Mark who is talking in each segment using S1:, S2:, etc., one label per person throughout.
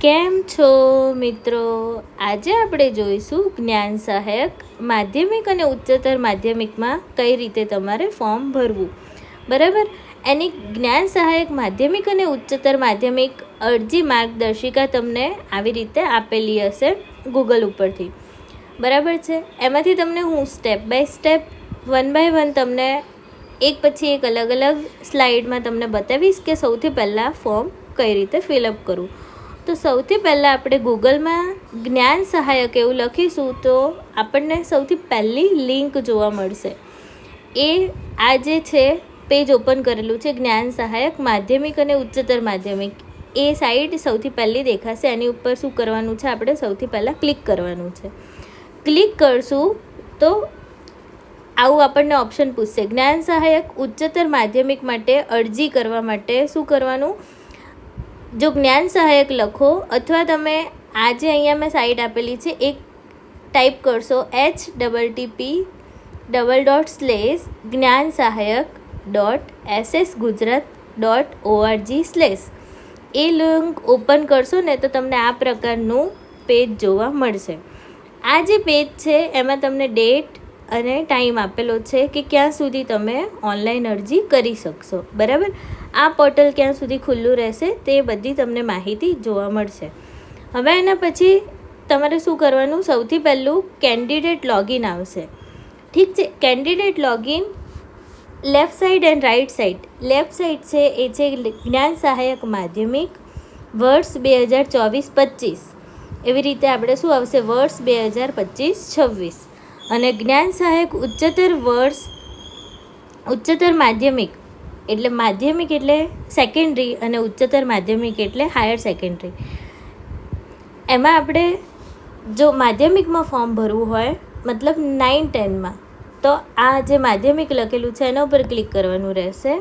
S1: કેમ છો મિત્રો? આજે આપણે જોઈશું જ્ઞાન સહાયક માધ્યમિક અને ઉચ્ચતર માધ્યમિકમાં કઈ રીતે તમારે ફોર્મ ભરવું. બરાબર, એની જ્ઞાન સહાયક માધ્યમિક અને ઉચ્ચતર માધ્યમિક અરજી માર્ગદર્શિકા તમને આવી રીતે આપેલી હશે ગૂગલ ઉપરથી. બરાબર છે, એમાંથી તમને હું step by step one by one તમને એક પછી એક અલગ અલગ સ્લાઇડમાં તમને બતાવીશ કે સૌથી પહેલાં ફોર્મ કઈ રીતે ફિલઅપ કરવું. તો સૌથી પહેલાં આપણે ગૂગલમાં જ્ઞાન સહાયક એવું લખીશું તો આપણને સૌથી પહેલી લિંક જોવા મળશે. એ આ જે છે પેજ ઓપન કરેલું છે જ્ઞાન સહાયક માધ્યમિક અને ઉચ્ચતર માધ્યમિક, એ સાઇટ સૌથી પહેલી દેખાશે. એની ઉપર શું કરવાનું છે, આપણે સૌથી પહેલાં ક્લિક કરવાનું છે. ક્લિક કરશું તો આવું આપણને ઓપ્શન પૂછશે, જ્ઞાન સહાયક ઉચ્ચતર માધ્યમિક માટે અરજી કરવા માટે શું કરવાનું. જો જ્ઞાન સહાયક લખો અથવા તમે આજે અહીંયા મેં સાઇટ આપેલી છે એક ટાઈપ કરશો http:// જ્ઞાન સહાયક .ssgujarat.org/ એ લિંક ઓપન કરશો ને તો તમને આ પ્રકારનું પેજ જોવા મળશે. આ જે પેજ છે એમાં તમને ડેટ અને ટાઈમ આપેલો છે કે ક્યાં સુધી તમે ઓનલાઈન અરજી કરી શકશો. બરાબર, આ પોર્ટલ ક્યાં સુધી ખુલ્લું રહેશે તે બધી તમને માહિતી જોવા મળશે. હવે એના પછી તમારે શું કરવાનું, સૌથી પહેલું કેન્ડિડેટ લોગિન આવશે. ઠીક છે, candidate login left side and right side. Left side છે એ છે જ્ઞાન સહાયક માધ્યમિક વર્ષ 2024-25, એવી રીતે આપણે શું આવશે વર્ષ 2025-26. અને જ્ઞાન સહાયક ઉચ્ચતર માધ્યમિક એટલે માધ્યમિક એટલે સેકન્ડરી અને ઉચ્ચતર માધ્યમિક એટલે હાયર સેકન્ડરી. એમાં આપણે જો માધ્યમિકમાં ફોર્મ ભરવું હોય મતલબ 9-10માં તો આ જે માધ્યમિક લખેલું છે એના ઉપર ક્લિક કરવાનું રહેશે.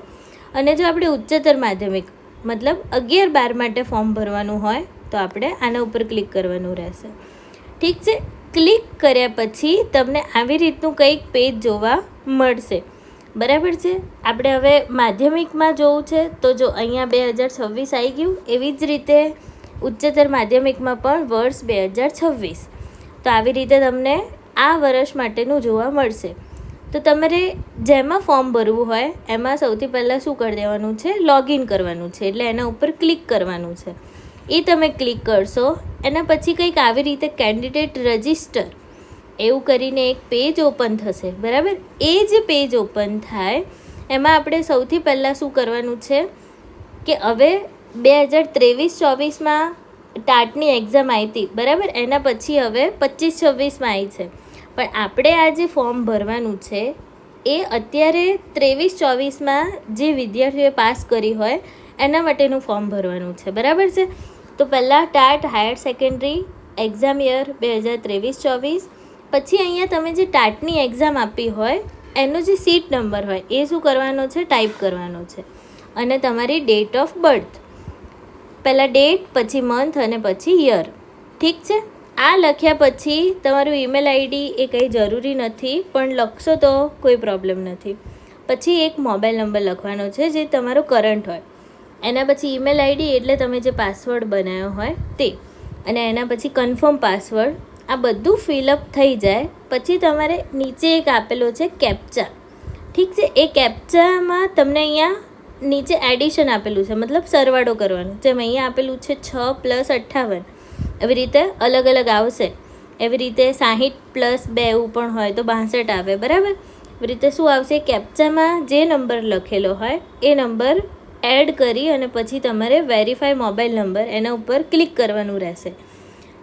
S1: અને જો આપણે ઉચ્ચતર માધ્યમિક મતલબ 11-12 માટે ફોર્મ ભરવાનું હોય તો આપણે આના ઉપર ક્લિક કરવાનું રહેશે. ઠીક છે, ક્લિક કર્યા પછી તમને આવી રીતનું કંઈક પેજ જોવા મળશે. બરાબર છે, આપણે હવે માધ્યમિકમાં જોવું છે તો જો અહીંયા 2026 આવી ગયું, એવી જ રીતે ઉચ્ચતર માધ્યમિકમાં પણ વર્ષ 2026. તો આવી રીતે તમને આ વર્ષ માટેનું જોવા મળશે. તો તમારે જેમાં ફોર્મ ભરવું હોય એમાં સૌથી પહેલાં શું કરી દેવાનું છે, લોગિન કરવાનું છે. એટલે એના ઉપર ક્લિક કરવાનું છે. એ તમે ક્લિક કરશો એના પછી કંઈક આવી રીતે કેન્ડિડેટ રજિસ્ટર એવું કરીને એક પેજ ઓપન થશે. બરાબર, એ જે પેજ ઓપન થાય એમાં આપણે સૌથી પહેલાં શું કરવાનું છે કે હવે 2023-24માં ટાટની એક્ઝામ આવી હતી. બરાબર, એના પછી હવે 25-26માં આવી છે. પણ આપણે આ જે ફોર્મ ભરવાનું છે એ અત્યારે 23-24માં જે વિદ્યાર્થીઓએ પાસ કરી હોય એના માટેનું ફોર્મ ભરવાનું છે. બરાબર છે, તો પહેલાં TAT higher secondary exam year 2023-24, પછી અહીંયા તમે જે ટાટની એક્ઝામ આપી હોય એનો જે સીટ નંબર હોય એ શું કરવાનો છે, ટાઈપ કરવાનો છે. અને તમારી ડેટ ઓફ બર્થ, પહેલાં ડેટ પછી મંથ અને પછી યર. ઠીક છે, આ લખ્યા પછી તમારું ઈમેલ આઈડી એ કંઈ જરૂરી નથી પણ લખશો તો કોઈ પ્રોબ્લેમ નથી. પછી એક મોબાઈલ નંબર લખવાનો છે જે તમારો કરંટ હોય. એના પછી ઈમેલ આઈડી એટલે તમે જે પાસવર્ડ બનાવ્યો હોય તે, અને એના પછી કન્ફર્મ પાસવર્ડ. આ બધું ફિલઅપ થઈ જાય પછી તમારે નીચે એક આપેલો છે કેપ્ચા. ઠીક છે, એ કેપ્ચામાં તમને અહીંયા નીચે એડિશન આપેલું છે મતલબ સરવાળો કરવાનો. જેમ અહીંયા આપેલું છે 6+58, એવી રીતે અલગ અલગ આવશે. એવી રીતે 60+2 એવું પણ હોય તો 62 આવે. બરાબર, એવી રીતે શું આવશે, કેપ્ચામાં જે નંબર લખેલો હોય એ નંબર એડ કરી અને પછી તમારે વેરીફાઈ મોબાઈલ નંબર એના ઉપર ક્લિક કરવાનું રહેશે.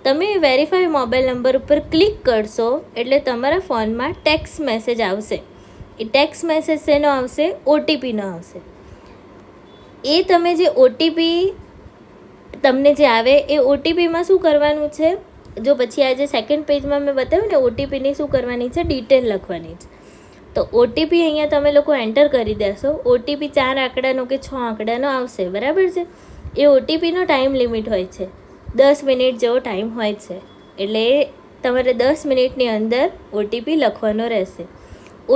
S1: તમે વેરીફાઈ મોબાઈલ નંબર ઉપર ક્લિક કરશો એટલે તમારા ફોનમાં ટેક્સ્ટ મેસેજ આવશે. એ ટેક્સ્ટ મેસેજ શેનો આવશે, ઓટીપીનો આવશે. એ તમે જે ઓટીપી તમને જે આવે એ ઓટીપીમાં શું કરવાનું છે, જો પછી આજે સેકન્ડ પેજમાં મેં બતાવ્યું ને ઓટીપીની શું કરવાની છે, ડિટેલ લખવાની છે. તો ઓટીપી અહીંયા તમે લોકો એન્ટર કરી દેશો. ઓટીપી 4 આંકડાનો કે 6 આંકડાનો આવશે. બરાબર છે, એ ઓટીપીનો ટાઈમ લિમિટ હોય છે 10 મિનિટ જેવો ટાઈમ હોય છે. એટલે તમારે 10 મિનિટની અંદર ઓટીપી લખવાનો રહેશે.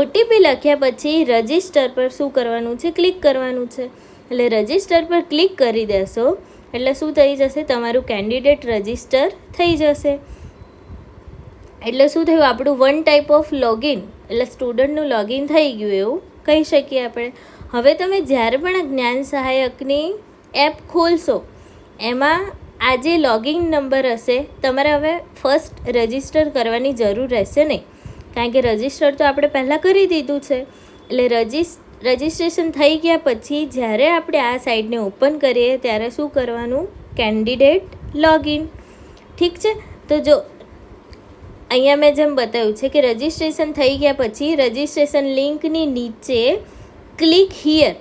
S1: ઓટીપી લખ્યા પછી રજિસ્ટર પર શું કરવાનું છે, ક્લિક કરવાનું છે. એટલે રજિસ્ટર પર ક્લિક કરી દેશો એટલે શું થઈ જશે, તમારું કેન્ડિડેટ રજિસ્ટર થઈ જશે. એટલે શું થયું, આપણું વન ટાઈપ ઓફ લોગિન, એટલે સ્ટુડન્ટનું લોગિન થઈ ગયું એવું કહી શકીએ આપણે. હવે તમે જ્યારે પણ આ જ્ઞાન સહાયકની એપ ખોલશો એમાં આ જે લોગિન નંબર હશે તમારે હવે ફર્સ્ટ રજિસ્ટર કરવાની જરૂર રહેશે નહીં, કારણ કે રજિસ્ટર તો આપણે પહેલાં કરી દીધું છે. એટલે રજિસ્ટ્રેશન થઈ ગયા પછી જ્યારે આપણે આ સાઇટને ઓપન કરીએ ત્યારે શું કરવાનું, કેન્ડિડેટ લોગિન. ઠીક છે, તો જો અહીંયા મેં જેમ બતાવ્યું છે કે રજિસ્ટ્રેશન થઈ ગયા પછી રજિસ્ટ્રેશન લિંકની નીચે ક્લિક હિયર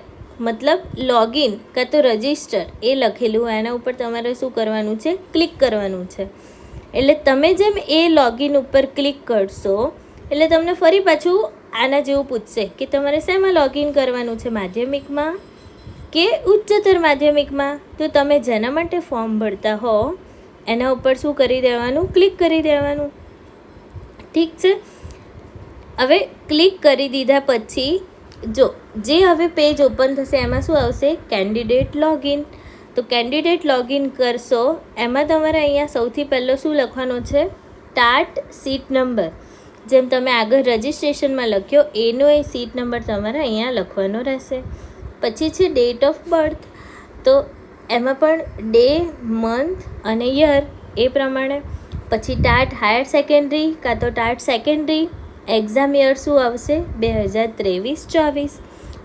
S1: મતલબ લોગિન કાં તો રજિસ્ટર એ લખેલું, એના ઉપર તમારે શું કરવાનું છે, ક્લિક કરવાનું છે. એટલે તમે જેમ એ લોગિન ઉપર ક્લિક કરશો એટલે તમને ફરી પાછું આના જેવું પૂછશે કે તમારે શેમાં લોગિન કરવાનું છે, માધ્યમિકમાં કે ઉચ્ચતર માધ્યમિકમાં. તો તમે જેના માટે ફોર્મ ભરતા હો એના ઉપર શું કરી દેવાનું, ક્લિક કરી દેવાનું. ઠીક છે, હવે ક્લિક કરી દીધા પછી જો જે હવે પેજ ઓપન થશે એમાં શું આવશે, કેન્ડિડેટ લોગિન. તો કેન્ડિડેટ લોગિન કરશો એમાં તમારે અહીંયા સૌથી પહેલો શું લખવાનો છે, સ્ટાર્ટ સીટ નંબર. જેમ તમે આગળ રજિસ્ટ્રેશનમાં લખ્યો એનો એ સીટ નંબર તમારે અહીંયા લખવાનો રહેશે. પછી છે ડેટ ઓફ બર્થ, તો એમાં પણ ડે, મંથ અને યર એ પ્રમાણે. પછી ટાટ હાયર સેકન્ડરી કાં તો ટાટ સેકન્ડરી, એક્ઝામ યર શું આવશે, 2023-24.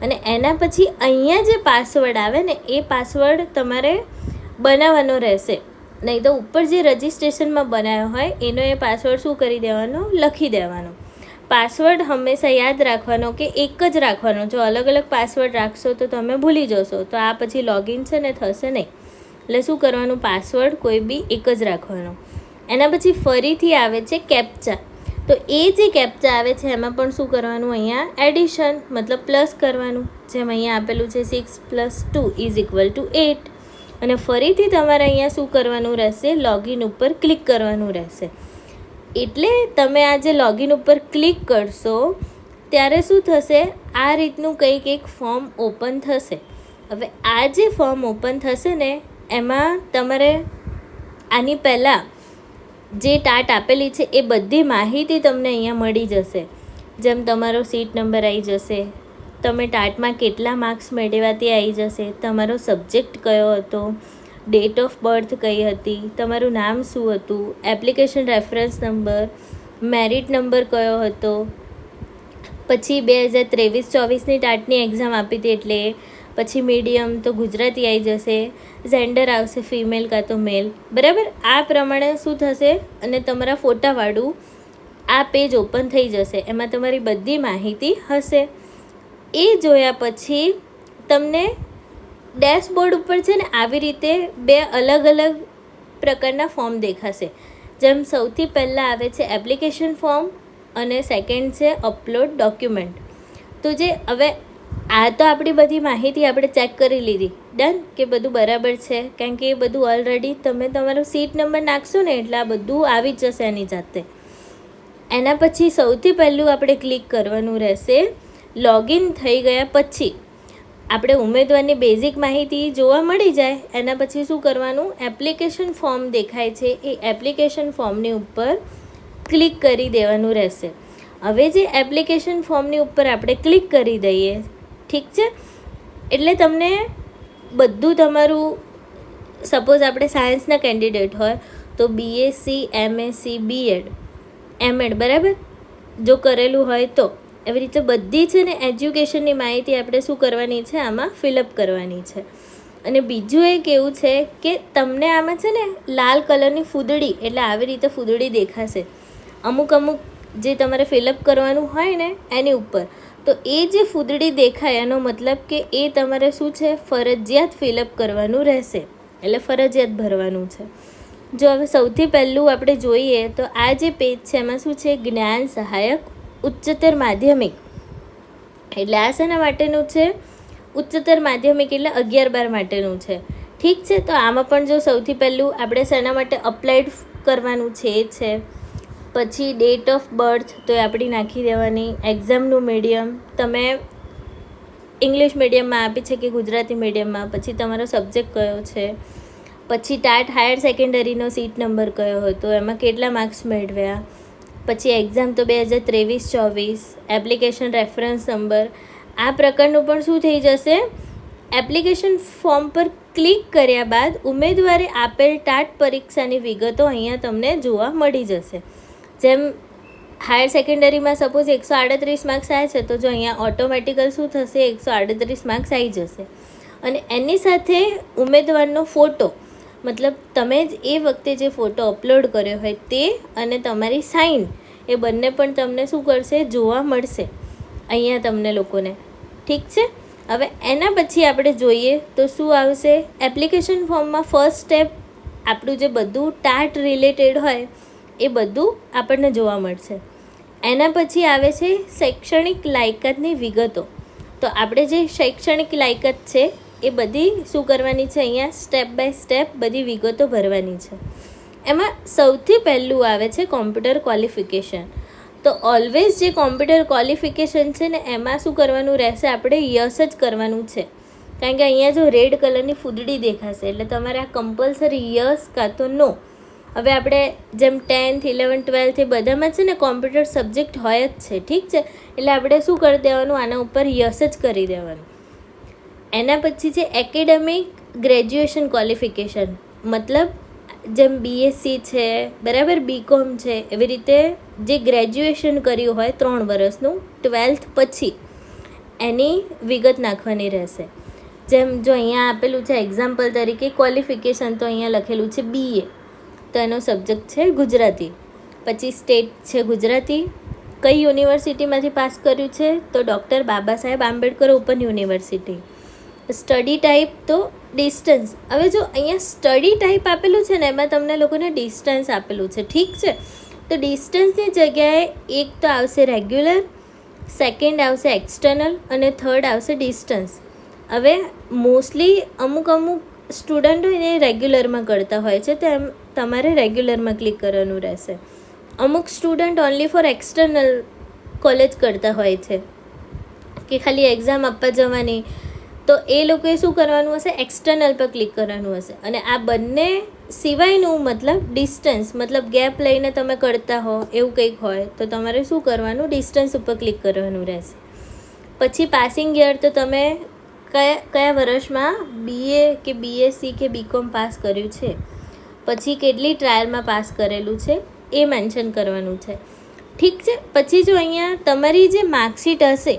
S1: અને એના પછી અહીંયા જે પાસવર્ડ આવે ને એ પાસવર્ડ તમારે બનાવવાનો રહેશે, નહીં તો ઉપર જે રજિસ્ટ્રેશનમાં બનાવ્યો હોય એનો એ પાસવર્ડ શું કરી દેવાનો, લખી દેવાનો. પાસવર્ડ હંમેશા યાદ રાખવાનો કે એક જ રાખવાનો, જો અલગ અલગ પાસવર્ડ રાખશો તો તમે ભૂલી જશો, તો આ પછી લોગિન છે ને થશે નહીં. એટલે શું કરવાનું, પાસવર્ડ કોઈ બી એક જ રાખવાનો. એના પછી ફરીથી આવે છે કેપ્ચા, તો એ જે કેપ્ચા આવે છે એમાં પણ શું કરવાનું, અહીંયા એડિશન મતલબ પ્લસ કરવાનું. જેમ અહીંયા આપેલું છે 6 + 2 = 8. અને ફરીથી તમારે અહીંયા શું કરવાનું રહેશે, લોગિન ઉપર ક્લિક કરવાનું રહેશે. એટલે તમે આ જે લોગિન ઉપર ક્લિક કરશો ત્યારે શું થશે, આ રીતનું કંઈક એક ફોર્મ ઓપન થશે. હવે આ જે ફોર્મ ઓપન થશે ને એમાં તમારે આની પહેલાં જે ટાટ આપેલી છે એ બધી માહિતી તમને અહીંયા મળી જશે. જેમ તમારો સીટ નંબર આવી જશે, તમે ટાટમાં કેટલા માર્ક્સ મેળવ્યા તે આવી જશે, તમારો સબ્જેક્ટ કયો હતો, ડેટ ઓફ બર્થ કઈ હતી, તમારું નામ શું હતું, application reference number, merit number કયો હતો, પછી 2023-24ની ટાટની એક્ઝામ આપી હતી એટલે, પછી મીડિયમ તો ગુજરાતી આવી જશે, જેન્ડર આવશે ફિમેલ કાં તો મેલ, બરાબર. આ પ્રમાણે શું થશે અને તમારા ફોટાવાળું આ પેજ ઓપન થઈ જશે, એમાં તમારી બધી માહિતી હશે. એ જોયા પછી તમને ડેશબોર્ડ ઉપર છે ને આવી રીતે બે અલગ અલગ પ્રકારના ફોર્મ દેખાશે. જેમ સૌથી પહેલાં આવે છે એપ્લિકેશન ફોર્મ અને સેકન્ડ છે અપલોડ ડોક્યુમેન્ટ. તો જે હવે આ તો આપણી બધી માહિતી આપણે ચેક કરી લીધી, ડન કે બધું બરાબર છે, કારણ કે એ બધું ઓલરેડી તમે તમારો સીટ નંબર નાખશો ને એટલે આ બધું આવી જ જશે એની જાતે. એના પછી સૌથી પહેલું આપણે ક્લિક કરવાનું રહેશે. લોગિન થઈ ગયા પછી આપણે ઉમેદવારની બેઝિક માહિતી જોવા મળી જાય, એના પછી શું કરવાનું, એપ્લિકેશન ફોર્મ દેખાય છે એ એપ્લિકેશન ફોર્મની ઉપર ક્લિક કરી દેવાનું રહેશે. હવે જે એપ્લિકેશન ફોર્મની ઉપર આપણે ક્લિક કરી દઈએ, ઠીક છે, એટલે તમને બધું તમારું, સપોઝ આપણે સાયન્સના કેન્ડિડેટ હોય તો BSc, MSc, B.Ed, M.Ed બરાબર જો કરેલું હોય તો એવી રીતે બધી છે ને એજ્યુકેશનની માહિતી આપણે શું કરવાની છે, આમાં ફિલઅપ કરવાની છે. અને બીજું એક એવું છે કે તમને આમાં છે ને લાલ કલરની ફૂદડી, એટલે આવી રીતે ફૂદડી દેખાશે અમુક જે તમારે ફિલઅપ કરવાનું હોય ને એની ઉપર. તો એ જે ફૂદડી દેખાય એનો મતલબ કે એ તમારે શું છે, ફરજિયાત ફિલઅપ કરવાનું રહેશે, એટલે ફરજિયાત ભરવાનું છે. જો હવે સૌથી પહેલું આપણે જોઈએ તો આ જે પેજ છે એમાં શું છે, જ્ઞાન સહાયક ઉચ્ચતર માધ્યમિક, એટલે આ શેના માટેનું છે, ઉચ્ચતર માધ્યમિક એટલે 11-12 માટેનું છે. ઠીક છે, તો આમાં પણ જો સૌથી પહેલું આપણે શેના માટે અપ્લાઈડ કરવાનું છે એ છે. પછી ડેટ ઓફ બર્થ તો એ આપણી નાખી દેવાની. એક્ઝામનું મીડિયમ તમે ઇંગ્લિશ મીડિયમમાં આપી છે કે ગુજરાતી મીડિયમમાં, પછી તમારો સબ્જેક્ટ કયો છે, પછી ટાટ હાયર સેકન્ડરીનો સીટ નંબર કયો હતો, એમાં કેટલા માર્ક્સ મેળવ્યા, પછી એક્ઝામ તો 2023-24, એપ્લિકેશન રેફરન્સ નંબર. આ પ્રકારનું પણ શું થઈ જશે, એપ્લિકેશન ફોર્મ પર ક્લિક કર્યા બાદ ઉમેદવારે આપેલ ટાટ પરીક્ષાની વિગતો અહીંયા તમને જોવા મળી જશે. જેમ હાયર સેકન્ડરીમાં સપોઝ 138 માર્ક્સ આવ્યા છે, તો જો અહીંયા ઓટોમેટિકલ શું થશે, 138 માર્ક્સ આવી જશે. અને એની સાથે ઉમેદવારનો ફોટો, મતલબ તમે જ એ વખતે જે ફોટો અપલોડ કર્યો હોય તે અને તમારી સાઇન, એ બંને પણ તમને શું કરશે, જોવા મળશે અહીંયા તમને લોકોને. ઠીક છે. હવે એના પછી આપણે જોઈએ તો શું આવશે, એપ્લિકેશન ફોર્મમાં ફર્સ્ટ સ્ટેપ આપણું જે બધું ટાટ રિલેટેડ હોય એ બધું આપણને જોવા મળશે. એના પછી આવે છે શૈક્ષણિક લાયકાતની વિગતો. તો આપણે જે શૈક્ષણિક લાયકાત છે એ બધી શું કરવાની છે, અહીંયા સ્ટેપ બાય સ્ટેપ બધી વિગતો ભરવાની છે. એમાં સૌથી પહેલું આવે છે કોમ્પ્યુટર ક્વોલિફિકેશન. તો ઓલવેઝ જે કોમ્પ્યુટર ક્વોલિફિકેશન છે ને એમાં શું કરવાનું રહેશે, આપણે યસ જ કરવાનું છે. કારણ કે અહીંયા જો રેડ કલરની ફૂદડી દેખાશે એટલે તમારે આ કમ્પલસરી યસ કાં તો નો. હવે આપણે જેમ 10th, 11th, 12th એ બધામાં છે ને કોમ્પ્યુટર સબ્જેક્ટ હોય જ છે. ઠીક છે. એટલે આપણે શું કરી દેવાનું, આના ઉપર યસ જ કરી દેવાનું. એના પછી છે એકેડેમિક ગ્રેજ્યુએશન ક્વોલિફિકેશન, મતલબ જેમ BSc છે, બરાબર, BCom છે, એવી રીતે જે ગ્રેજ્યુએશન કર્યું હોય 3 વર્ષનું 12th પછી એની વિગત નાખવાની રહેશે. જેમ જો અહીંયા આપેલું છે એક્ઝામ્પલ તરીકે ક્વોલિફિકેશન, તો અહીંયા લખેલું છે BA, તો એનો સબ્જેક્ટ છે ગુજરાતી. પછી સ્ટેટ છે ગુજરાતી, કઈ યુનિવર્સિટીમાંથી પાસ કર્યું છે, તો doctor Baba Saheb Ambedkar open university. Study type તો ડિસ્ટન્સ. હવે જો અહીંયા સ્ટડી ટાઈપ આપેલું છે ને એમાં તમને લોકોને ડિસ્ટન્સ આપેલું છે. ઠીક છે. તો ડિસ્ટન્સની જગ્યાએ એક તો આવશે રેગ્યુલર, સેકન્ડ આવશે એક્સટર્નલ અને થર્ડ આવશે ડિસ્ટન્સ. હવે મોસ્ટલી અમુક સ્ટુડન્ટ હોય ને રેગ્યુલરમાં કરતા હોય છે, તો એમ તમારે રેગ્યુલરમાં ક્લિક કરવાનું રહેશે. અમુક student only for external college કરતા હોય છે કે ખાલી એક્ઝામ આપવા જવાની, તો એ લોકોએ શું કરવાનું હશે, એક્સટર્નલ પર ક્લિક કરવાનું હશે. અને આ બંને સિવાયનું મતલબ ડિસ્ટન્સ, મતલબ ગેપ લઈને તમે કરતા હો એવું કંઈક હોય તો તમારે શું કરવાનું, ડિસ્ટન્સ ઉપર ક્લિક કરવાનું રહેશે. પછી પાસિંગ યર, તો તમે કયા વર્ષમાં BA કે BSc કે BCom પાસ કર્યું છે, પછી કેટલી ટ્રાયલમાં પાસ કરેલું છે એ મેન્શન કરવાનું છે. ઠીક છે. પછી જો અહીંયા તમારી જે માર્કશીટ હશે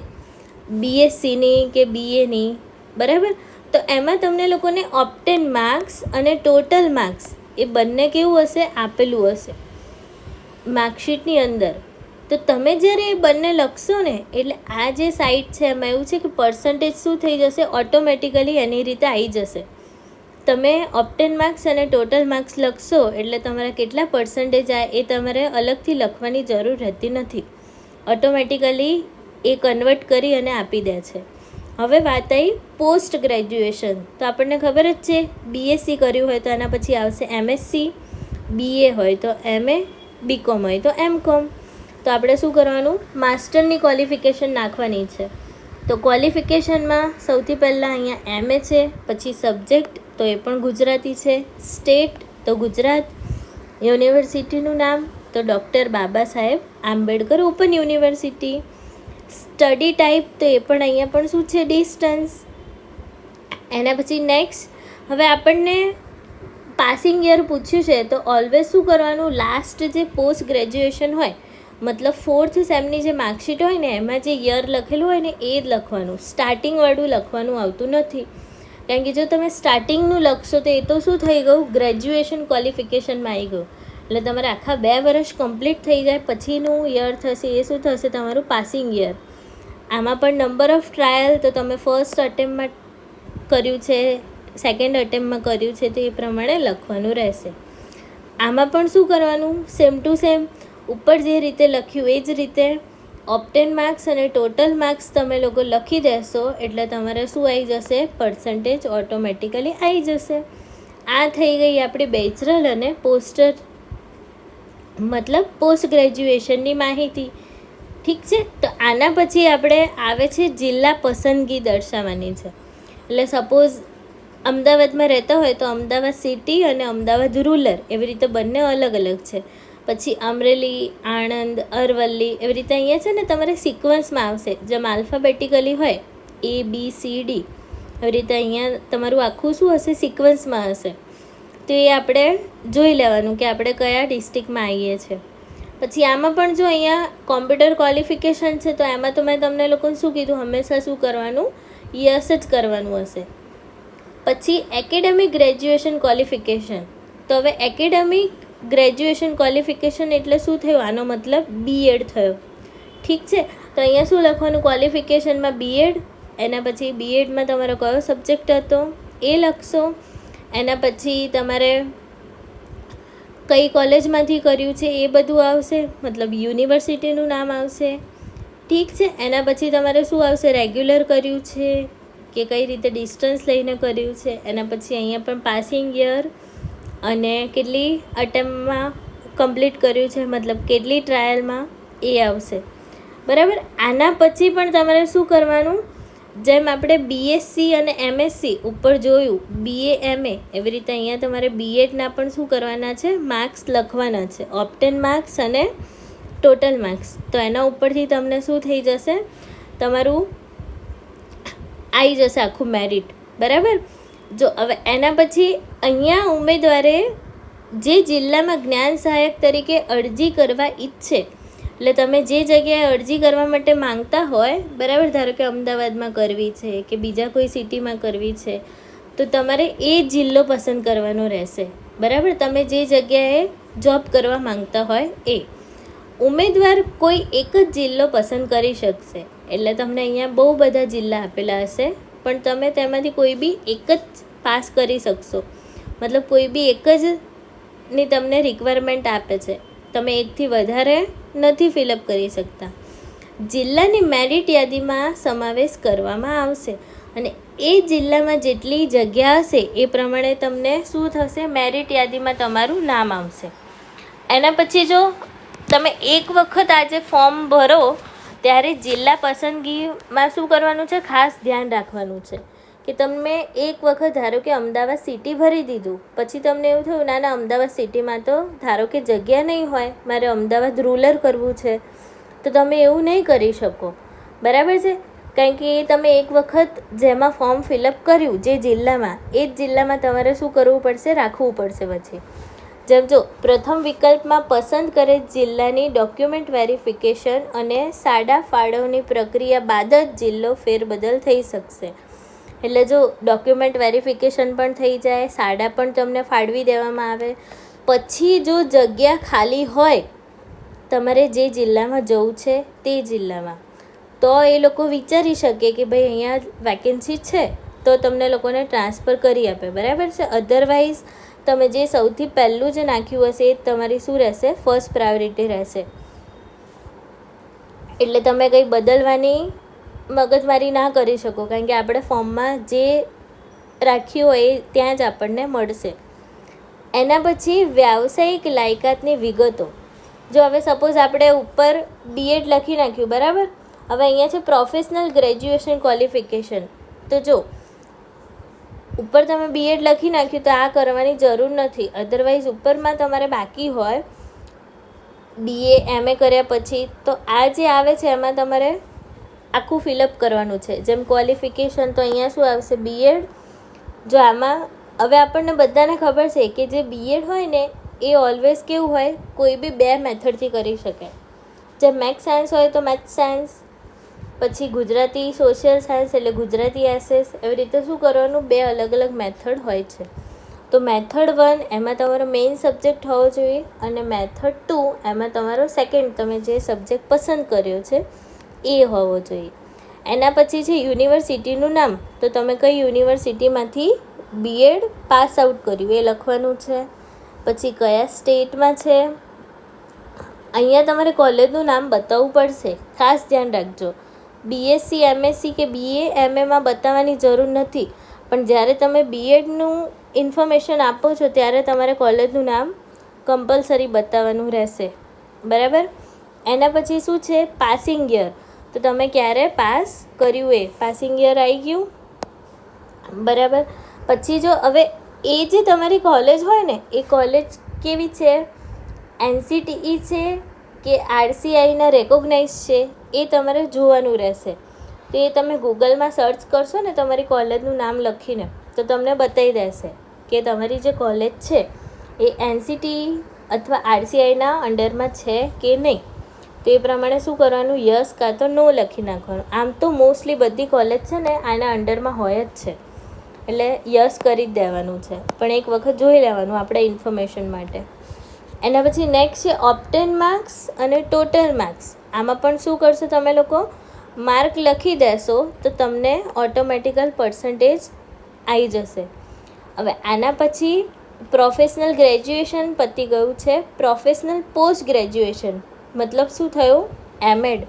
S1: BScની કે BAની, બરાબર, તો એમાં તમને લોકોને ઓપ્ટેન માર્ક્સ અને ટોટલ માર્ક્સ એ બંને કેવું હશે, આપેલું હશે માર્કશીટની અંદર. તો તમે જ્યારે એ બંને લખશો ને એટલે આ જે સાઇટ છે એમાં એવું છે કે પર્સન્ટેજ શું થઈ જશે, ઓટોમેટિકલી એની રીતે આવી જશે. તમે ઓપ્ટેન માર્ક્સ અને ટોટલ માર્ક્સ લખશો એટલે તમારા કેટલા પર્સન્ટેજ આવે એ તમારે અલગથી લખવાની જરૂર રહેતી નથી. ઓટોમેટિકલી એ કન્વર્ટ કરી અને આપી દે છે. હવે વાત આવી પોસ્ટ ગ્રેજ્યુએશન. તો આપણને ખબર જ છે BSc કર્યું હોય તો એના પછી આવશે MSc, BA હોય તો MA, BCom હોય તો MCom. તો આપણે શું કરવાનું, માસ્ટરની ક્વોલિફિકેશન નાખવાની છે. તો ક્વોલિફિકેશનમાં સૌથી પહેલાં અહીંયા MA છે, પછી સબ્જેક્ટ તો એ પણ ગુજરાતી છે, સ્ટેટ તો ગુજરાત, યુનિવર્સિટીનું નામ તો doctor Baba Saheb Ambedkar open university, study type તો એ પણ અહીંયા પણ શું છે, ડિસ્ટન્સ. એના પછી નેક્સ્ટ, હવે આપણને પાસિંગ યર પૂછ્યું છે તો ઓલવેઝ શું કરવાનું, લાસ્ટ જે પોસ્ટ ગ્રેજ્યુએશન હોય, મતલબ 4th સેમની જે માર્કશીટ હોય ને એમાં જે યર લખેલું હોય ને એ જ લખવાનું, સ્ટાર્ટિંગવાળું લખવાનું આવતું નથી. કારણ કે જો તમે સ્ટાર્ટિંગનું લખશો તો એ તો શું થઈ ગયું, ગ્રેજ્યુએશન ક્વોલિફિકેશનમાં આવી ગયું. એટલે તમારે આખા 2 વર્ષ કમ્પ્લીટ થઈ જાય પછીનું યર થશે એ શું થશે, તમારું પાસિંગ યર. આમાં પણ નંબર ઓફ ટ્રાયલ તો તમે ફર્સ્ટ અટેમ્પમાં કર્યું છે, સેકન્ડ અટેમ્પમાં કર્યું છે તો એ પ્રમાણે લખવાનું રહેશે. આમાં પણ શું કરવાનું, સેમ ટુ સેમ ઉપર જે રીતે લખ્યું એ જ રીતે ઓપ્ટેન માર્ક્સ અને ટોટલ માર્ક્સ તમે લોકો લખી દેશો એટલે તમારે શું આવી જશે, પર્સન્ટેજ ઓટોમેટિકલી આવી જશે. આ થઈ ગઈ આપણી બેચરલ અને પોસ્ટર મતલબ પોસ્ટ ગ્રેજ્યુએશનની માહિતી. ઠીક છે. તો આના પછી આપણે આવે છે જિલ્લા પસંદગી દર્શાવવાની છે. એટલે સપોઝ અમદાવાદમાં રહેતા હોય તો અમદાવાદ સિટી અને અમદાવાદ રૂરલ એવી રીતે બંને અલગ અલગ છે. પછી અમરેલી, આણંદ, અરવલ્લી એવી રીતે અહીંયા છે ને તમારે સિક્વન્સમાં આવશે. જેમ આલ્ફાબેટિકલી હોય ABCD એવી રીતે અહીંયા તમારું આખું શું હશે, સિક્વન્સમાં હશે. તો એ આપણે જોઈ લેવાનું કે આપણે કયા ડિસ્ટ્રિક્ટમાં આવીએ છીએ. પછી આમાં પણ જો અહીંયા કોમ્પ્યુટર ક્વોલિફિકેશન છે તો એમાં તો મેં તમને લોકોને શું કીધું, હંમેશા શું કરવાનું, યસ જ કરવાનું હશે. પછી એકેડેમિક ગ્રેજ્યુએશન ક્વોલિફિકેશન. તો હવે એકેડેમિક ગ્રેજ્યુએશન ક્વોલિફિકેશન એટલે શું થયું, આનો મતલબ B.Ed થયો. ઠીક છે, તો અહીંયા શું લખવાનું, ક્વોલિફિકેશનમાં B.Ed, એના પછી B.Edમાં તમારો કયો સબ્જેક્ટ હતો એ લખશો. એના પછી તમારે કઈ કોલેજમાંથી કર્યું છે એ બધું આવશે, મતલબ યુનિવર્સિટીનું નામ આવશે. ઠીક છે, એના પછી તમારે શું આવશે, રેગ્યુલર કર્યું છે કે કઈ રીતે ડિસ્ટન્સ લઈને કર્યું છે. એના પછી અહીંયા પણ પાસિંગ યર અને કેટલી અટેમ્પમાં કમ્પ્લીટ કર્યું છે, મતલબ કેટલી ટ્રાયલમાં, એ આવશે. બરાબર. આના પછી પણ તમારે શું કરવાનું, જેમ આપણે BSc અને MSc ઉપર જોયું, BA MA, એવી રીતે અહીંયા તમારે B.Edના પણ શું કરવાના છે, માર્ક્સ લખવાના છે, ઓપ્ટેન માર્ક્સ અને ટોટલ માર્ક્સ. તો એના ઉપરથી તમને શું થઈ જશે, તમારું આવી જશે આખું મેરિટ. બરાબર. જો હવે એના પછી અહીંયા ઉમેદવારે જે જિલ્લામાં જ્ઞાન સહાયક તરીકે અરજી કરવા ઈચ્છે, એટલે તમે જે જગ્યાએ અરજી કરવા માટે માંગતા હોય, બરાબર, ધારો કે અમદાવાદમાં કરવી છે કે બીજા કોઈ સિટીમાં કરવી છે, તો તમારે એ જિલ્લો પસંદ કરવાનો રહેશે. બરાબર. તમે જે જગ્યાએ જોબ કરવા માંગતા હોય એ ઉમેદવાર કોઈ એક જ જિલ્લો પસંદ કરી શકશે. એટલે તમને અહીંયા બહુ બધા જિલ્લા આપેલા હશે, પણ તમે તેમાંથી કોઈ બી એક જ પાસ કરી શકશો. મતલબ કોઈ બી એક જ ની તમને રિક્વાયરમેન્ટ આપે છે, તમે એકથી વધારે નથી ફિલઅપ કરી શકતા. જિલ્લાની મેરિટ યાદીમાં સમાવેશ કરવામાં આવશે અને એ જિલ્લામાં જેટલી જગ્યા હશે એ પ્રમાણે તમને શું થશે, મેરિટ યાદીમાં તમારું નામ આવશે. એના પછી જો તમે એક વખત આજે ફોર્મ ભરો ત્યારે જિલ્લા પસંદગીમાં શું કરવાનું છે, ખાસ ધ્યાન રાખવાનું છે કે તમે એક વખત ધારો કે અમદાવાદ સિટી ભરી દીધું, પછી તમને એવું થયું ના અમદાવાદ સિટીમાં તો ધારો કે જગ્યા નહીં હોય, મારે અમદાવાદ રૂરલ કરવું છે, તો તમે એવું નહીં કરી શકો. બરાબર છે. કારણ કે તમે એક વખત જેમાં ફોર્મ ફિલઅપ કર્યું જે જિલ્લામાં, એ જ જિલ્લામાં તમારે શું કરવું પડશે, રાખવું પડશે. પછી જેમ જો પ્રથમ વિકલ્પમાં પસંદ કરેલ જિલ્લાની ડોક્યુમેન્ટ વેરિફિકેશન અને સાડા ફાળવણી પ્રક્રિયા બાદ જ જિલ્લો ફેરબદલ થઈ શકશે. એટલે જો ડોક્યુમેન્ટ વેરિફિકેશન પણ થઈ જાય, સાડા પણ તમને ફાળવી દેવામાં આવે, પછી જો જગ્યા ખાલી હોય તમારે જે જિલ્લામાં જવું છે તે જિલ્લામાં, તો એ લોકો વિચારી શકે કે ભાઈ અહીંયા વેકેન્સી છે તો તમને લોકોને ટ્રાન્સફર કરી આપે. બરાબર છે. અધરવાઇઝ તમે જે સૌથી પહેલું જે નાખ્યું હશે એ તમારી શું રહેશે, ફર્સ્ટ પ્રાયોરિટી રહેશે. એટલે તમે કંઈ બદલવાની મગજમારી ના કરી શકો, કારણ કે આપણે ફોર્મમાં જે રાખ્યું હોય એ ત્યાં જ આપણને મળશે. એના પછી વ્યાવસાયિક લાયકાતની વિગતો. જો હવે સપોઝ આપણે ઉપર B.Ed લખી નાખ્યું, બરાબર, હવે અહીંયા છે પ્રોફેશનલ ગ્રેજ્યુએશન ક્વોલિફિકેશન. તો જો ઉપર તમે B.Ed લખી નાખ્યું તો આ કરવાની જરૂર નથી. અધરવાઇઝ ઉપરમાં તમારે બાકી હોય BA MA કર્યા પછી, તો આ જે આવે છે એમાં તમારે આખું ફિલઅપ કરવાનું છે. જેમ ક્વોલિફિકેશન, તો અહીંયા શું આવશે, B.Ed. જો આમાં હવે આપણને બધાને ખબર છે કે જે B.Ed હોય ને એ ઓલવેઝ કેવું હોય, કોઈ બી 2 મેથડથી કરી શકાય. જેમ મેથ્સ સાયન્સ હોય તો મેથ્સ સાયન્સ, પછી ગુજરાતી સોશિયલ સાયન્સ એટલે ગુજરાતી SS, એવી રીતે શું કરવાનું, 2 અલગ અલગ મેથડ હોય છે. તો મેથડ 1 એમાં તમારો મેઇન સબ્જેક્ટ હોવો જોઈએ અને મેથડ 2 એમાં તમારો સેકન્ડ તમે જે સબ્જેક્ટ પસંદ કર્યો છે એ હોવો જોઈએ. એના પછી છે યુનિવર્સિટીનું નામ. તો તમે કઈ યુનિવર્સિટીમાંથી B.Ed પાસ આઉટ કર્યું એ લખવાનું છે. પછી કયા સ્ટેટમાં છે, અહીંયા તમારે કોલેજનું નામ બતાવવું પડશે, ખાસ ધ્યાન રાખજો. BSc MSc કે BA MAમાં બતાવવાની જરૂર નથી, પણ જ્યારે તમે B.Edનું ઇન્ફોર્મેશન આપો છો ત્યારે તમારે કોલેજનું નામ કમ્પલસરી બતાવવાનું રહેશે. બરાબર. એના પછી શું છે, પાસિંગ યર. તો તમે ક્યારે પાસ કર્યું એ પાસિંગ યર આવી ગયું. બરાબર. પછી જો હવે એ જે તમારી કોલેજ હોય ને એ કોલેજ કેવી છે, NCTE છે કે RCIના રેકોગ્નાઇઝ છે એ તમારે જોવાનું રહેશે. તો એ તમે ગૂગલમાં સર્ચ કરશો ને તમારી કોલેજનું નામ લખીને તો તમને બતાવી દેશે કે તમારી જે કોલેજ છે એ NCTE અથવા RCIના અંડરમાં છે કે નહીં. તો એ પ્રમાણે શું કરવાનું, યસ કાં તો નો લખી નાખવાનું. આમ તો મોસ્ટલી બધી કોલેજ છે ને આના અંડરમાં હોય જ છે, એટલે યસ કરી જ દેવાનું છે, પણ એક વખત જોઈ લેવાનું આપણા ઇન્ફોર્મેશન માટે. એના પછી નેક્સ્ટ છે ઓપ્ટેન માર્ક્સ અને ટોટલ માર્ક્સ. આમાં પણ શું કરશો તમે લોકો, માર્ક લખી દેશો તો તમને ઓટોમેટિકલ પર્સન્ટેજ આવી જશે. હવે આના પછી પ્રોફેશનલ ગ્રેજ્યુએશન પતી ગયું છે. પ્રોફેશનલ પોસ્ટ ગ્રેજ્યુએશન મતલબ શું થયું, એમએડ.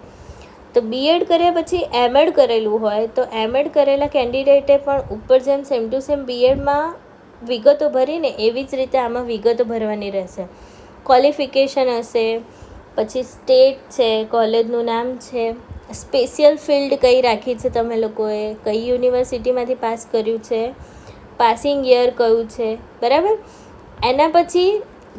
S1: તો બીએડ કર્યા પછી એમએડ કરેલું હોય તો એમએડ કરેલા કેન્ડિડેટે પણ ઉપર જેમ સેમ ટુ સેમ બીએડમાં વિગતો ભરીને એવી જ રીતે આમાં વિગતો ભરવાની રહેશે. ક્વોલિફિકેશન હશે, પછી સ્ટેટ છે, કોલેજનું નામ છે, સ્પેશિયલ ફિલ્ડ કઈ રાખી છે તમે લોકોએ, કઈ યુનિવર્સિટીમાંથી પાસ કર્યું છે, પાસિંગ યર કયું છે, બરાબર. એના પછી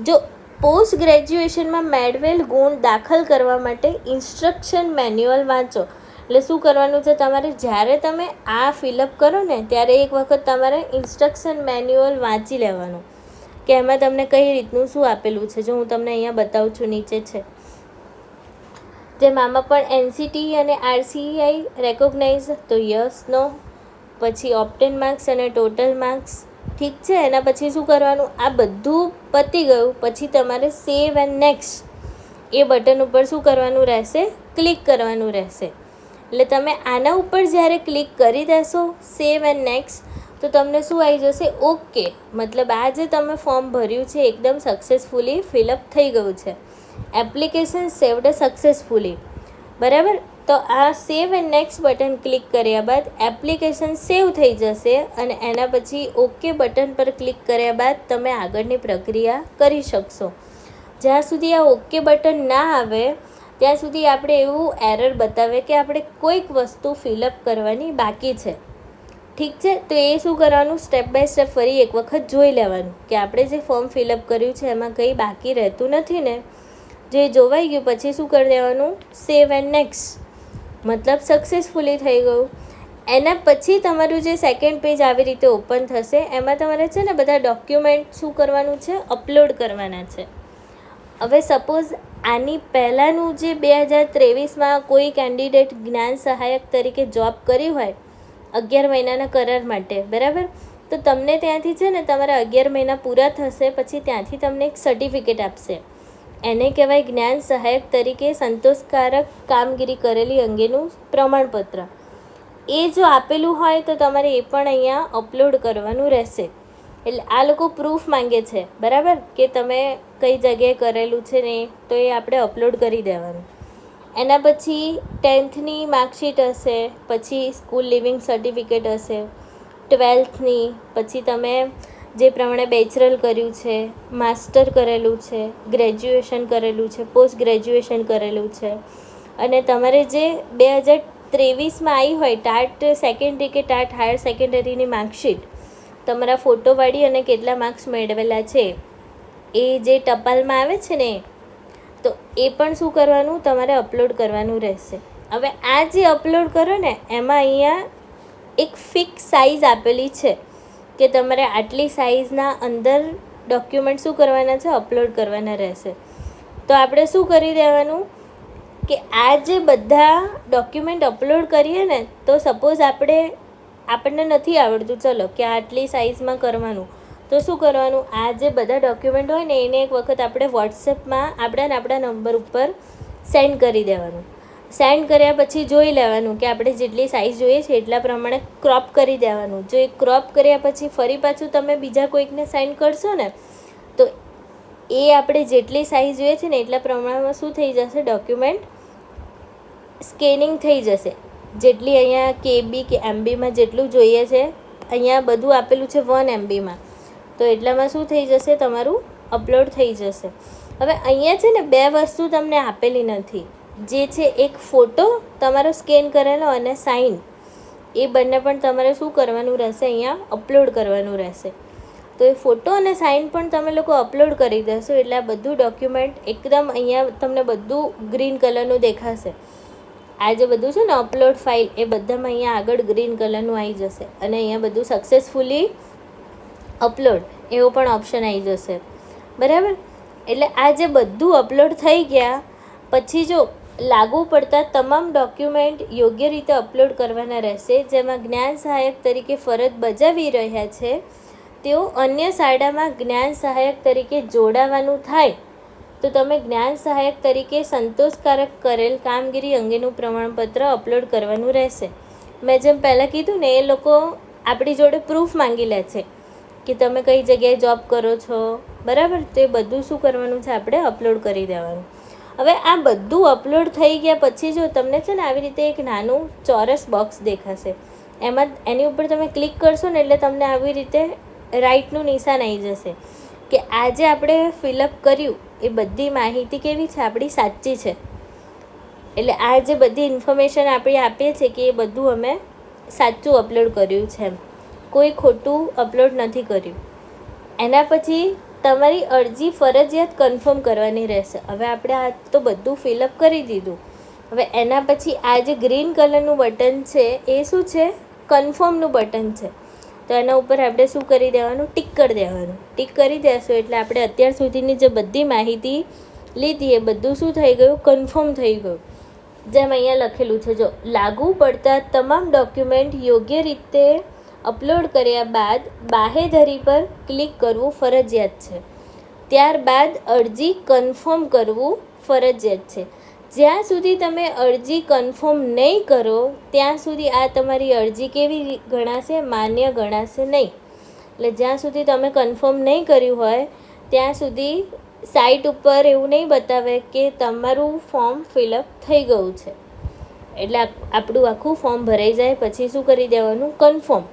S1: જો પોસ્ટ ગ્રેજ્યુએશનમાં મેળવેલ ગુણ દાખલ કરવા માટે ઇન્સ્ટ્રક્શન મેન્યુઅલ વાંચો. એટલે શું કરવાનું છે તમારે, જ્યારે તમે આ ફિલઅપ કરો ને ત્યારે એક વખત તમારે ઇન્સ્ટ્રક્શન મેન્યુઅલ વાંચી લેવાનું કે એમાં તમને કઈ રીતનું શું આપેલું છે. જો હું તમને અહીંયા બતાવું છું, નીચે છે જેમ આમાં પણ NCTE અને RCI રેકોગ્નાઇઝ, તો યસ નો. પછી ઓપ્ટેન માર્ક્સ અને ટોટલ માર્ક્સ, ઠીક છે. એના પછી શું કરવાનું, આ બધું પતી ગયું પછી તમારે save and next A button ઉપર શું કરવાનું રહેશે, ક્લિક કરવાનું રહેશે. એટલે તમે આના ઉપર જ્યારે ક્લિક કરી દેશો સેવ એન્ડ નેક્સ્ટ તો તમને શું આવી જશે, ઓકે, મતલબ આ જે તમે ફોર્મ ભર્યું છે એકદમ સક્સેસફુલી ફિલઅપ થઈ ગયું છે, એપ્લિકેશન સેવડ સક્સેસફુલી, બરાબર. તો આ save and next button click કર્યા બાદ એપ્લિકેશન સેવ થઈ જશે અને એના પછી ઓકે બટન પર ક્લિક કર્યા બાદ તમે આગળની પ્રક્રિયા કરી શકશો. જ્યાં સુધી આ ઓકે બટન ના આવે ત્યાં સુધી આપણે એવું એરર બતાવે કે આપણે કોઈક વસ્તુ ફિલઅપ કરવાની બાકી છે, ઠીક છે. તો એ શું કરવાનું, સ્ટેપ બાય સ્ટેપ ફરી એક વખત જોઈ લેવાનું કે આપણે જે ફોર્મ ફિલઅપ કર્યું છે એમાં કંઈ બાકી રહેતું નથી ને. જે જોવાઈ ગયું પછી શું કરી દેવાનું, સેવ એન્ડ નેક્સ્ટ, મતલબ સક્સેસફુલી થઈ ગયું. એના પછી તમારું જે સેકન્ડ પેજ આવી રીતે ઓપન થશે એમાં તમારે છે ને બધા ડોક્યુમેન્ટ શું કરવાનું છે, અપલોડ કરવાના છે. હવે સપોઝ આની પહેલાંનું જે 2023માં કોઈ કેન્ડિડેટ જ્ઞાન સહાયક તરીકે જોબ કરી હોય 11 મહિનાના કરાર માટે, બરાબર, તો તમને ત્યાંથી છે ને તમારા 11 મહિના પૂરા થશે પછી ત્યાંથી તમને એક સર્ટિફિકેટ આપશે. એને કહેવાય જ્ઞાન સહાયક તરીકે સંતોષકારક કામગીરી કરેલી અંગેનું પ્રમાણપત્ર. એ જો આપેલું હોય તો તમારે એ પણ અહીંયા અપલોડ કરવાનું રહેશે. એટલે આ લોકો પ્રૂફ માંગે છે, બરાબર, કે તમે કઈ જગ્યાએ કરેલું છે ને, તો એ આપણે અપલોડ કરી દેવાનું. એના પછી 10thની માર્કશીટ હશે, પછી સ્કૂલ લિવિંગ સર્ટિફિકેટ હશે, 12thની, પછી તમે જે પ્રમાણે બેચરલ કર્યું છે, માસ્ટર કરેલું છે, ગ્રેજ્યુએશન કરેલું છે, પોસ્ટ ગ્રેજ્યુએશન કરેલું છે, અને તમારે જે 2023માં આવી હોય ટાટ સેકન્ડરી કે ટાટ હાયર સેકન્ડરીની માર્કશીટ તમારા ફોટોવાળી અને કેટલા માર્ક્સ મેળવેલા છે એ જે ટપાલમાં આવે છે ને, તો એ પણ શું કરવાનું, તમારે અપલોડ કરવાનું રહેશે. હવે આ જે અપલોડ કરો ને એમાં અહીંયા એક ફિક્સ સાઇઝ આપેલી છે કે તમારે આટલી સાઇઝના અંદર ડોક્યુમેન્ટ શું કરવાના છે, અપલોડ કરવાના રહેશે. તો આપણે શું કરી દેવાનું કે આ જે બધા ડોક્યુમેન્ટ અપલોડ કરીએ ને, તો સપોઝ આપણને નથી આવડતું, ચલો કે આટલી સાઇઝમાં કરવાનું, તો શું કરવાનું, આ જે બધા ડોક્યુમેન્ટ હોય ને એને એક વખત આપણે વોટ્સએપમાં આપણા નંબર ઉપર સેન્ડ કરી દેવાનું. સેન્ડ કર્યા પછી જોઈ લેવાનું કે આપણે જેટલી સાઇઝ જોઈએ છે એટલા પ્રમાણે ક્રોપ કરી દેવાનું. જો એ ક્રોપ કર્યા પછી ફરી પાછું તમે બીજા કોઈકને સેન્ડ કરશો ને તો એ આપણે જેટલી સાઇઝ જોઈએ છે ને એટલા પ્રમાણમાં શું થઈ જશે, ડોક્યુમેન્ટ સ્કેનિંગ થઈ જશે. જેટલી અહીંયા KB કે MBમાં જેટલું જોઈએ છે, અહીંયા બધું આપેલું છે 1 MBમાં, તો એટલામાં શું થઈ જશે, તમારું અપલોડ થઈ જશે. હવે અહીંયા છે ને 2 વસ્તુ તમને આપેલી નથી, જે છે એક ફોટો તમારો સ્કેન કરેલો અને સાઇન, એ બંને પણ તમારે શું કરવાનું રહેશે, અહીંયા અપલોડ કરવાનું રહેશે. તો એ ફોટો અને સાઇન પણ તમે લોકો અપલોડ કરી દેશો એટલે આ બધું ડોક્યુમેન્ટ એકદમ અહીંયા તમને બધું ગ્રીન કલરનું દેખાશે. આ જે બધું છે ને અપલોડ ફાઇલ, એ બધામાં અહીંયા આગળ ગ્રીન કલરનું આવી જશે અને અહીંયા બધું સક્સેસફુલી અપલોડ એવો પણ ઓપ્શન આવી જશે. બરાબર. એટલે આ જે બધું અપલોડ થઈ ગયા પછી જો લાગુ પડતા તમામ ડોક્યુમેન્ટ યોગ્ય રીતે અપલોડ કરવાના રહેશે. જેમાં જ્ઞાન સહાયક તરીકે ફરજ બજાવી રહ્યા છે તેઓ અન્ય શાળામાં જ્ઞાન સહાયક તરીકે જોડાવાનું થાય તો તમે જ્ઞાન સહાયક તરીકે સંતોષકારક કરેલ કામગીરી અંગેનું પ્રમાણપત્ર અપલોડ કરવાનું રહેશે. મેં જેમ પહેલાં કીધું ને, એ લોકો આપણી જોડે પ્રૂફ માંગી લે છે કે તમે કઈ જગ્યાએ જોબ કરો છો. બરાબર. તો એ બધું શું કરવાનું છે, આપણે અપલોડ કરી દેવાનું. હવે આ બધું અપલોડ થઈ ગયા પછી જો તમને છે ને આવી રીતે એક નાનું ચોરસ બોક્સ દેખાશે, એમાં એની ઉપર તમે ક્લિક કરશો ને એટલે તમને આવી રીતે રાઇટનું નિશાન આવી જશે કે આ જે આપણે ફિલઅપ કર્યું એ બધી માહિતી કેવી છે, આપણી સાચી છે. એટલે આ જે બધી ઇન્ફોર્મેશન આપણે આપીએ છીએ કે એ બધું અમે સાચું અપલોડ કર્યું છે, એમ કોઈ ખોટું અપલોડ નથી કર્યું. એના પછી તમારી અરજી ફરજિયાત કન્ફર્મ કરવાની રહેશે. હવે આપણે આ તો બધું ફિલઅપ કરી દીધું. હવે એના પછી આ જે ગ્રીન કલરનું બટન છે એ શું છે, કન્ફર્મનું બટન છે. તો એના ઉપર આપણે શું કરી દેવાનું, ટિક કરી દેવાનું. ટિક કરી દેશો એટલે આપણે અત્યાર સુધીની જે બધી માહિતી લીધી એ બધું શું થઈ ગયું, કન્ફર્મ થઈ ગયું. જેમ અહીંયા લખેલું છે જો, લાગુ પડતા તમામ ડોક્યુમેન્ટ યોગ્ય રીતે અપલોડ કર્યા બાદ બાહેધરી પર ક્લિક કરવું ફરજિયાત છે. ત્યારબાદ અરજી કન્ફર્મ કરવું ફરજિયાત છે. જ્યાં સુધી તમે અરજી કન્ફર્મ નહીં કરો ત્યાં સુધી આ તમારી અરજી કેવી ગણાશે, માન્ય ગણાશે નહીં. એટલે જ્યાં સુધી તમે કન્ફર્મ નહીં કર્યું હોય ત્યાં સુધી સાઇટ ઉપર એવું નહીં બતાવે કે તમારું ફોર્મ ફિલઅપ થઈ ગયું છે. એટલે આપણું આખું ફોર્મ ભરાઈ જાય પછી શું કરી દેવાનું, કન્ફર્મ.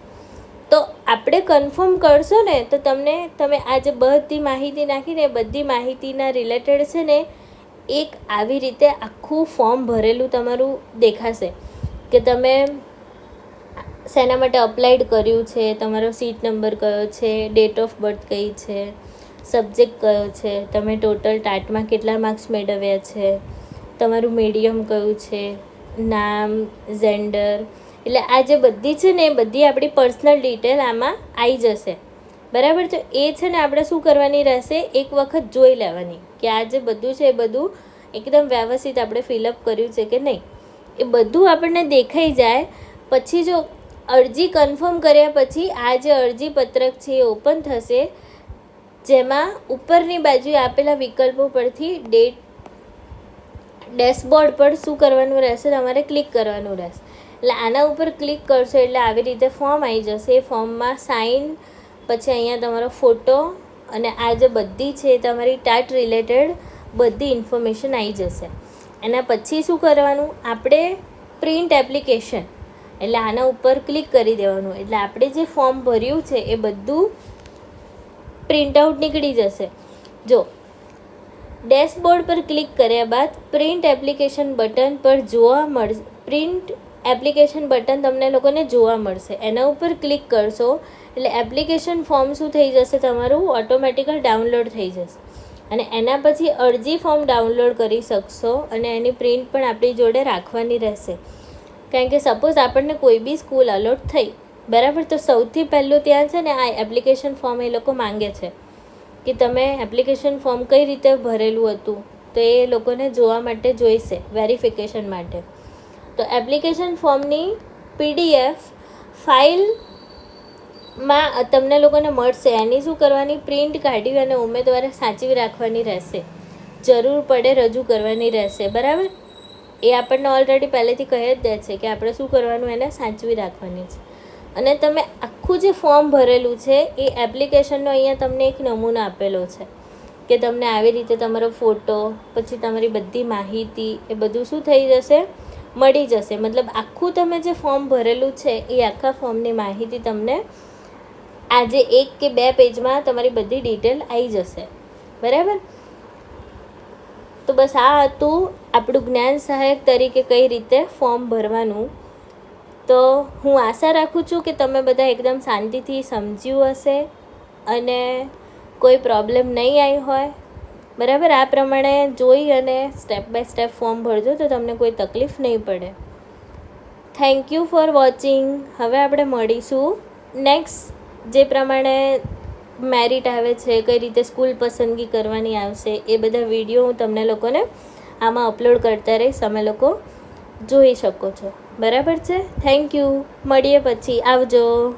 S1: તો આપણે કન્ફર્મ કરશો ને તો તમે આ જે બધી માહિતી નાખીને બધી માહિતીના રિલેટેડ છે ને એક આવી રીતે આખું ફોર્મ ભરેલું તમારું દેખાશે કે તમે શેના માટે અપ્લાઇડ કર્યું છે, તમારો સીટ નંબર કયો છે, ડેટ ઓફ બર્થ કઈ છે, સબ્જેક્ટ કયો છે, તમે ટોટલ ટાટમાં કેટલા માર્ક્સ મેળવ્યા છે, તમારું મીડિયમ કયું છે, નામ, જેન્ડર. એટલે આ જે બધી છે ને એ બધી આપણી પર્સનલ ડિટેલ આમાં આવી જશે. બરાબર. તો એ છે ને આપણે શું કરવાની રહેશે, એક વખત જોઈ લેવાની કે આ જે બધું છે એ બધું એકદમ વ્યવસ્થિત આપણે ફિલઅપ કર્યું છે કે નહીં. એ બધું આપણને દેખાઈ જાય પછી જો અરજી કન્ફર્મ કર્યા પછી આ જે અરજી પત્રક છે એ ઓપન થશે, જેમાં ઉપરની બાજુએ આપેલા વિકલ્પો પરથી ડેશબોર્ડ પર શું કરવાનું રહેશે, તમારે ક્લિક કરવાનું રહેશે. એટલે આના ઉપર ક્લિક કરશો એટલે આવી રીતે ફોર્મ આવી જશે. એ ફોર્મમાં સાઇન, પછી અહીંયા તમારો ફોટો અને આ જે બધી છે તમારી ટાટ રિલેટેડ બધી ઇન્ફોર્મેશન આવી જશે. એના પછી શું કરવાનું, આપણે પ્રિન્ટ એપ્લિકેશન, એટલે આના ઉપર ક્લિક કરી દેવાનું. એટલે આપણે જે ફોર્મ ભર્યું છે એ બધું પ્રિન્ટઆઉટ નીકળી જશે. જો ડેશબોર્ડ પર ક્લિક કર્યા બાદ પ્રિન્ટ એપ્લિકેશન બટન પર જોવા મળશે, પ્રિન્ટ એપ્લિકેશન બટન તમને લોકોને જોવા મળશે. એના ઉપર ક્લિક કરશો એટલે એપ્લિકેશન ફોર્મ શું થઈ જશે, તમારું ઓટોમેટિકલ ડાઉનલોડ થઈ જશે. અને એના પછી અરજી ફોર્મ ડાઉનલોડ કરી શકશો અને એની પ્રિન્ટ પણ આપણી જોડે રાખવાની રહેશે. કારણ કે સપોઝ આપણને કોઈ બી સ્કૂલ અલોટ થઈ, બરાબર, તો સૌથી પહેલું ત્યાં છે ને આ એપ્લિકેશન ફોર્મ એ લોકો માંગે છે કે તમે એપ્લિકેશન ફોર્મ કઈ રીતે ભરેલું હતું, તો એ લોકોને જોવા માટે જોઈશે, વેરિફિકેશન માટે. તો એપ્લિકેશન ફોર્મની PDF ફાઇલમાં તમને લોકોને મળશે. એની શું કરવાની, પ્રિન્ટ કાઢી અને ઉમેદવારે સાચવી રાખવાની રહેશે, જરૂર પડે રજૂ કરવાની રહેશે. બરાબર. એ આપણને ઓલરેડી પહેલેથી કહી જ દે છે કે આપણે શું કરવાનું, એને સાચવી રાખવાની છે. અને તમે આખું જે ફોર્મ ભરેલું છે એ એપ્લિકેશનનો અહીંયા તમને એક નમૂનો આપેલો છે કે તમને આવી રીતે તમારો ફોટો, પછી તમારી બધી માહિતી એ બધું શું થઈ જશે, મળી જશે. મતલબ આખું તમે જે ફોર્મ ભરેલું છે એ આખા ફોર્મની માહિતી તમને આજે 1 કે 2 પેજમાં તમારી બધી ડિટેલ આવી જશે. બરાબર. તો બસ આ હતું આપણું જ્ઞાન સહાયક તરીકે કઈ રીતે ફોર્મ ભરવાનું. તો હું આશા રાખું છું કે તમે બધા એકદમ શાંતિથી સમજ્યું હશે અને કોઈ પ્રોબ્લેમ નહીં આવી હોય. બરાબર, આ પ્રમાણે જોઈ અને સ્ટેપ બાય સ્ટેપ ફોર્મ ભરજો તો તમને કોઈ તકલીફ નહીં પડે. Thank you for watching. હવે આપણે મળીશું નેક્સ્ટ જે પ્રમાણે મેરિટ આવે છે, કઈ રીતે સ્કૂલ પસંદગી કરવાની આવશે, એ બધા વિડીયો હું તમને લોકોને આમાં અપલોડ કરતા રહીશ. તમે લોકો જોઈ શકો છો. બરાબર છે. Thank you. મળીએ પછી. આવજો.